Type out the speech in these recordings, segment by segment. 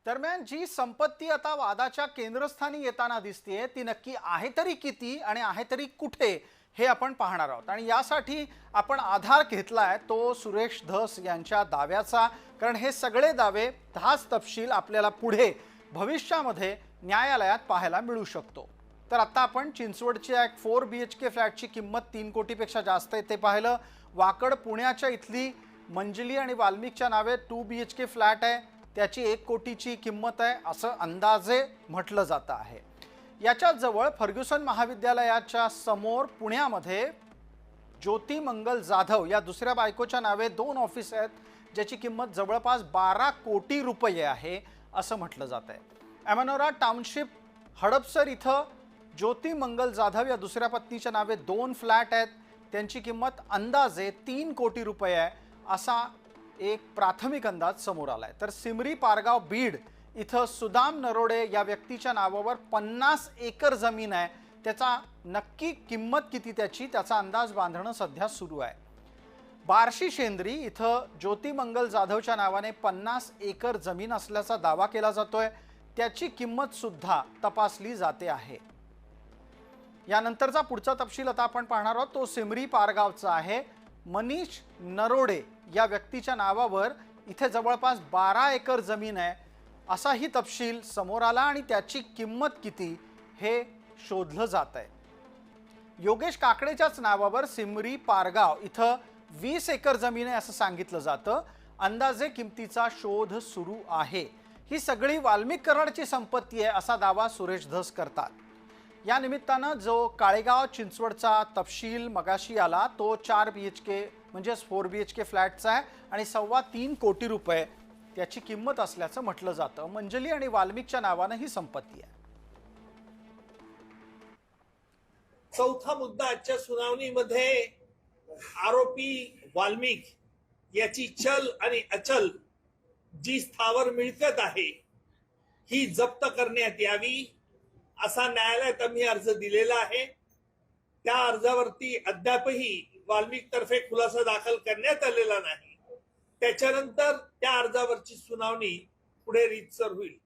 दरम्यान जी संपत्ती आता वादाच्या केंद्रस्थानी येताना दिसतेय ती नक्की आहे तरी किती आणि आहे तरी कुठे हे आपण पाहणार आहोत। आणि यासाठी आपण आधार घेतलाय तो सुरेश धस यांच्या दाव्याचा, कारण हे सगळे दावे हाच तपशील आपल्याला पुढे भविष्यामध्ये न्यायालयात पाहायला मिळू शकतो। तर आता आपण चिंचवडच्या एक 4 BHK फ्लॅटची किंमत 3 कोटीपेक्षा जास्त आहे ते पाहिलं। वाकड पुण्याच्या इथली मंजली आणि वाल्मिकच्या नावे 2 BHK फ्लॅट आहे, त्याची 1 कोटीची किंमत आहे असं अंदाजे म्हटलं जातं आहे। याच्या जवळ फर्ग्युसन महाविद्यालयाच्या समोर पुण्यामध्ये ज्योती मंगल जाधव या दुसऱ्या बायकोच्या नावे 2 ऑफिस आहेत, ज्याची किंमत जवळपास 12 कोटी रुपये आहे असं म्हटलं जात आहे। अमनोरा टाउनशिप हडपसर इथं ज्योती मंगल जाधव या दुसऱ्या पत्नीच्या नावे 2 फ्लॅट आहेत, त्यांची किंमत अंदाजे 3 कोटी रुपये आहे असा एक प्राथमिक अंदाज समोर आलाय। तर सिमरी पारगाव बीड इथं सुदाम नरोडे या व्यक्तीच्या नावावर 50 एकर जमीन आहे, त्याचा नक्की किंमत किती त्याचा अंदाज बांधणं सध्या सुरू आहे। बार्शी शेंद्री इथं ज्योती मंगल जाधवच्या नावाने 50 एकर जमीन असल्याचा दावा केला जातोय, त्याची किंमत सुद्धा तपासली जाते आहे। यानंतरचा पुढचा तपशील आता आपण पाहणार आहोत तो सिमरी पारगावचा आहे। मनीष नरोडे या व्यक्तीच्या नावावर इथे जवळपास 12 एकर जमीन आहे असाही तपशील समोर आला आणि त्याची किंमत किती हे शोधलं जात आहे। योगेश काकडेच्याच नावावर सिमरी पारगाव इथं 20 एकर जमीन आहे असं सांगितलं जातं, अंदाजे किमतीचा शोध सुरू आहे। ही सगळी वाल्मिक कराडची संपत्ती आहे असा दावा सुरेश धस करतात। या निमित्तानं जो काळेगाव चिंचवडचा तपशील मगाशी आला तो 4 BHK म्हणजे 4 BHK फ्लॅटचा आहे आणि 3.25 कोटी रुपये त्याची किंमत असल्याचं म्हटलं जातं। मंजली आणि वाल्मिकच्या नावानं ही संपत्ती आहे। चौथा मुद्दा आजच्या सुनावणीमध्ये आरोपी वाल्मिक याची चल आणि अचल जी स्थावर मिळकत आहे ही जप्त करण्यात यावी असा न्यायालयात आम्ही अर्ज दिलेला आहे। त्या अर्जावरती अद्यापही वाल्मिक तर्फे खुलासा दाखल करण्यात आलेला नाही। त्याच्यानंतर त्या अर्जावरची सुनावणी पुढे रीतसर होईल।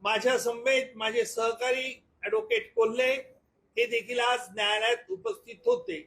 माझ्या समवेत माझे सहकारी ॲडव्होकेट कोल्हे हे देखील आज न्यायालयात उपस्थित होते।